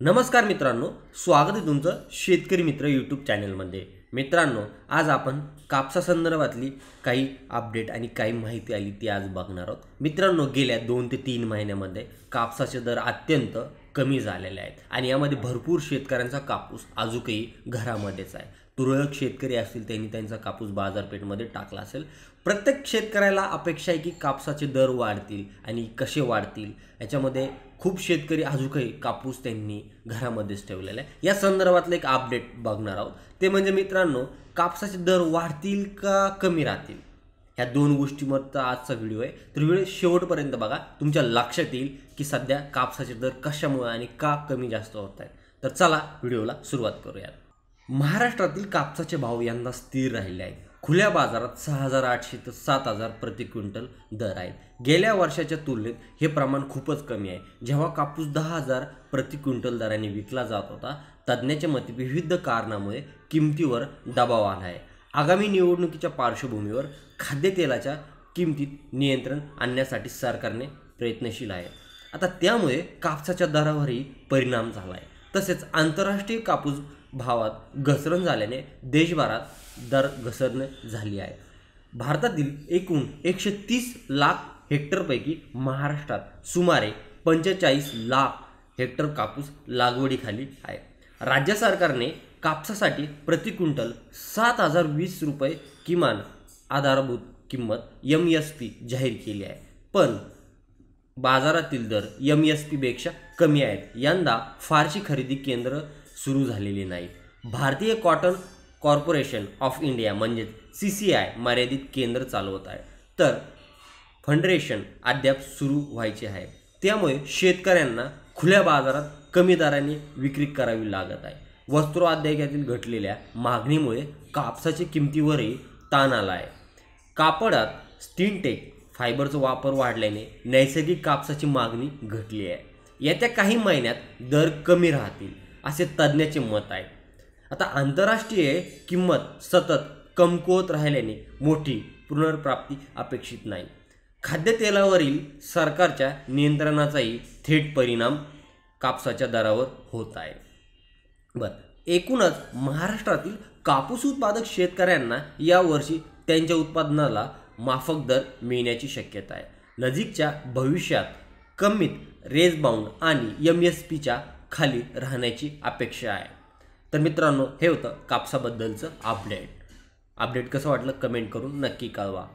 नमस्कार मित्रांनो, स्वागत आहे तुमचं शेतकरी मित्र यूट्यूब चॅनलमध्ये। मित्रांनो, आज आपण कापसासंदर्भातली काही अपडेट आणि काही माहिती आली ती आज बघणार आहोत। मित्रांनो, गेल्या 2 ते 3 महिन्यामध्ये कापसाचे दर अत्यंत कमी झालेले आहेत आणि यामध्ये भरपूर शेतकऱ्यांचा कापूस अजूनही घरामध्येच आहे। तुरळक शेतकरी असतील त्यांनी त्यांचा कापूस बाजारपेठेमध्ये टाकला असेल। प्रत्येक शेतकऱ्याला अपेक्षा आहे की कापसाचे दर वाढतील आणि कसे वाढतील याच्यामध्ये खूप शेतकरी अजूनही कापूस त्यांनी घरामध्येच ठेवलेला आहे। या संदर्भातलं एक अपडेट बघणार आहोत। ते म्हणजे मित्रांनो, कापसाचे दर वाढतील का कमी राहतील ह्या दोन गोष्टींवरचा आजचा व्हिडिओ आहे। तर व्हिडिओ शेवटपर्यंत बघा, तुमच्या लक्षात येईल की सध्या कापसाचे दर कशामुळे आणि का कमी जास्त होत आहेत। तर चला व्हिडिओला सुरुवात करूया। महाराष्ट्रातील कापसाचे भाव यंदा स्थिर राहिले आहेत। खुल्या बाजारात 6,800 ते 7,000 प्रति क्विंटल दर आहेत। गेल्या वर्षाच्या तुलनेत हे प्रमाण खूपच कमी आहे। जेव्हा कापूस 10,000 प्रति क्विंटल दराने विकला जात होता, तज्ञांच्या मते विविध कारणामुळे किमतीवर दबाव आला आहे। आगामी निवडणुकीच्या पार्श्वभूमीवर खाद्यतेलाच्या किमतीत नियंत्रण आणण्यासाठी सरकारने प्रयत्नशील आहे। आता त्यामुळे कापसाच्या दरावरही परिणाम झाला आहे। तसेच आंतरराष्ट्रीय कापूस भावात घसरण झाल्याने देशभरात दर घसरण झाली आहे। भारतातील एकूण 130 लाख हेक्टरपैकी महाराष्ट्रात सुमारे 45 लाख हेक्टर कापूस लागवडीखाली आहे। राज्य सरकारने कापसासाठी प्रति क्विंटल 7,020 रुपये किमान आधारभूत किंमत MSP जाहीर केली आहे, पण बाजारातील दर MSP पेक्षा कमी आहेत। यंदा फारशी खरेदी केंद्र सुरू झालेली नाही। भारतीय कॉटन कॉर्पोरेशन ऑफ इंडिया म्हणजेच CCI मर्यादित केंद्र चालवत आहे, तर फेडरेशन अद्याप सुरू व्हायचे आहे। त्यामुळे शेतकऱ्यांना खुल्या बाजारात कमी दराने विक्री करावी लागत आहे। वस्त्रोद्योगातील घटलेल्या मागणीमुळे कापसाच्या किमतीवरही ताण आला आहे। कापडात सिंथेटिक फायबरचा वापर वाढल्याने नैसर्गिक कापसाची मागणी घटली आहे। येत्या काही महिन्यात दर कमी राहतील असे तज्ञांचे मत आहे। आता आंतरराष्ट्रीय किंमत सतत कमकुवत राहिल्याने मोठी पुनर्प्राप्ती अपेक्षित नाही। खाद्यतेलावरील सरकारच्या नियंत्रणाचाही थेट परिणाम कापसाच्या दरावर होत आहे। एकूणच महाराष्ट्रातील कापूस उत्पादक शेतकऱ्यांना यावर्षी त्यांच्या उत्पादनाला माफक दर मिळण्याची शक्यता आहे। नजीकच्या भविष्यात कमीत रेंज बाउंड आणि MSPच्या खाली राहण्याची अपेक्षा आहे। तर मित्रांनो, हे होतं कापसाबद्दलचं अपडेट कसं वाटलं कमेंट करून नक्की कळवा।